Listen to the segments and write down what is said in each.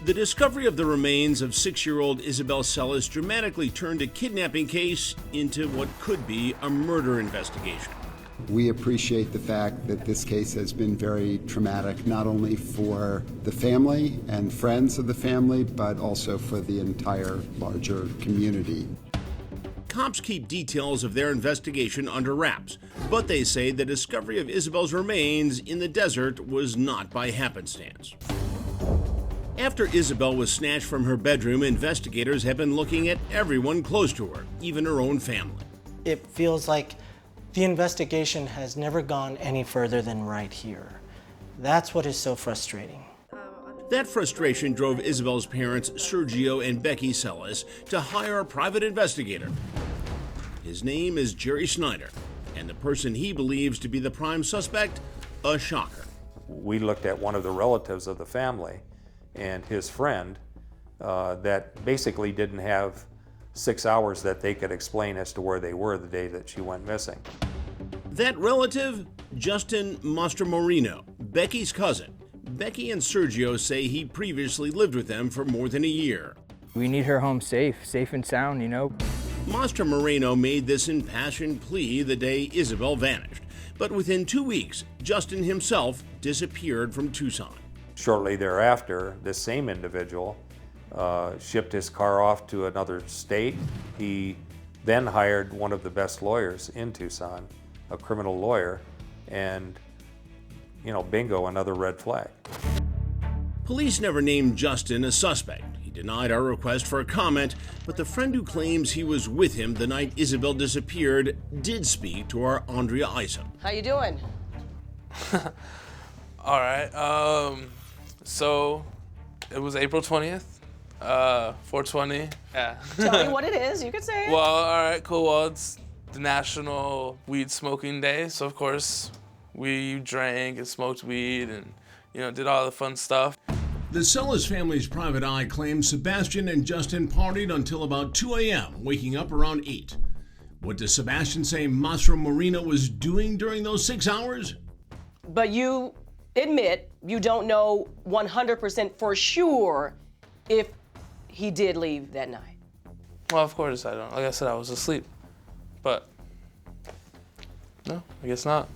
The discovery of the remains of 6-year-old Isabel Celis dramatically turned a kidnapping case into what could be a murder investigation. We appreciate the fact that this case has been very traumatic, not only for the family and friends of the family, but also for the entire larger community. Cops keep details of their investigation under wraps, but they say the discovery of Isabel's remains in the desert was not by happenstance. After Isabel was snatched from her bedroom, investigators have been looking at everyone close to her, even her own family. It feels like the investigation has never gone any further than right here. That's what is so frustrating. That frustration drove Isabel's parents, Sergio and Becky Celis, to hire a private investigator. His name is Jerry SNYDER, and the person he believes to be the prime suspect, a shocker. We looked at one of the relatives of the family and his friend that basically didn't have 6 hours that they could explain as to where they were the day that she went missing. That relative, Justin Mastromorino, Becky's cousin. Becky and Sergio say he previously lived with them for more than a year. We need her home safe and sound, you know. Mastromorino made this impassioned plea the day Isabel vanished. But within 2 weeks, Justin himself disappeared from Tucson. Shortly thereafter, this same individual shipped his car off to another state. He then hired one of the best lawyers in Tucson, a criminal lawyer, and, you know, bingo, another red flag. Police never named Justin a suspect. He denied our request for a comment, but the friend who claims he was with him the night Isabel disappeared did speak to our Andrea Isom. How you doing? All right. So it was April 20th, 420. Yeah. Tell me what it is. You can say it. Well, all right, cool. Well, it's the National Weed Smoking Day, so of course we drank and smoked weed and, you know, did all the fun stuff. The Celis family's private eye claims Sebastian and Justin partied until about 2 a.m., waking up around 8. What does Sebastian say Mastromorino was doing during those 6 hours? But you admit you don't know 100% for sure if he did leave that night. Well, of course I don't. Like I said, I was asleep. But no, I guess not.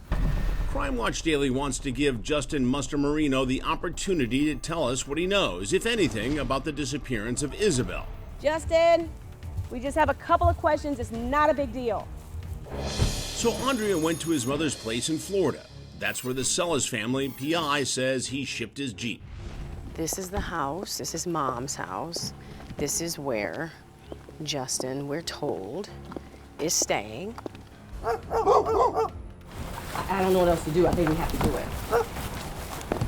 Crime Watch Daily wants to give Justin Mastromorino the opportunity to tell us what he knows, if anything, about the disappearance of Isabel. Justin, we just have a couple of questions. It's not a big deal. So Andrea went to his mother's place in Florida. That's where the Celis family PI says he shipped his Jeep. This is the house. This is Mom's house. This is where Justin, we're told, is staying. I don't know what else to do. I think we have to do it.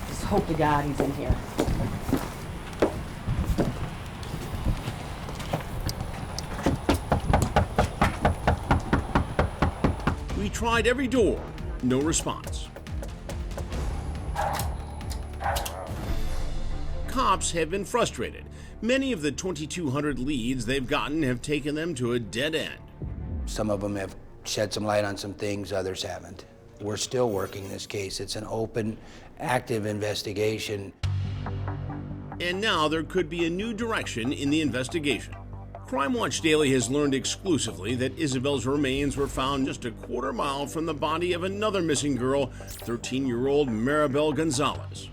Just hope to God he's in here. We tried every door, no response. Cops have been frustrated. Many of the 2,200 leads they've gotten have taken them to a dead end. Some of them have shed some light on some things, others haven't. We're still working this case. It's an open, active investigation. And now there could be a new direction in the investigation. Crime Watch Daily has learned exclusively that Isabel's remains were found just a quarter mile from the body of another missing girl, 13-year-old Maribel Gonzalez.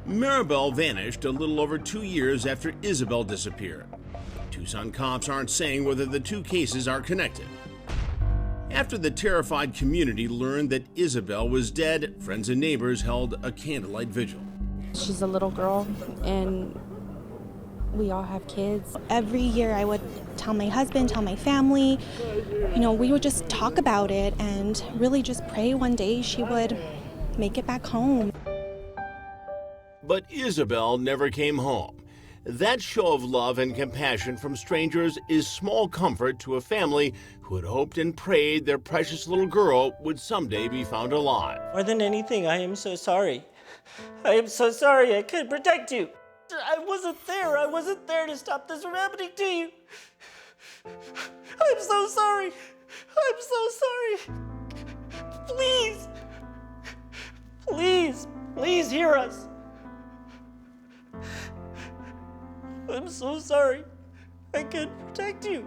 Maribel vanished a little over 2 years after Isabel disappeared. Tucson cops aren't saying whether the two cases are connected. After the terrified community learned that Isabel was dead, friends and neighbors held a candlelight vigil. She's a little girl, and we all have kids. Every year I would tell my husband, tell my family, you know, we would just talk about it and really just pray one day she would make it back home. But Isabel never came home. That show of love and compassion from strangers is small comfort to a family who had hoped and prayed their precious little girl would someday be found alive. More than anything, I am so sorry. I am so sorry I couldn't protect you. I wasn't there. I wasn't there to stop this from happening to you. I'm so sorry. I'm so sorry. Please. Please. Please hear us. I'm so sorry. I can't protect you.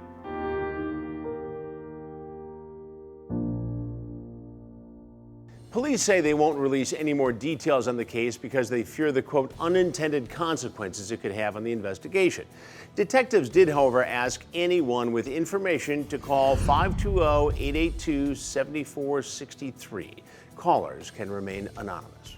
Police say they won't release any more details on the case because they fear the, quote, unintended consequences it could have on the investigation. Detectives did, however, ask anyone with information to call 520-882-7463. Callers can remain anonymous.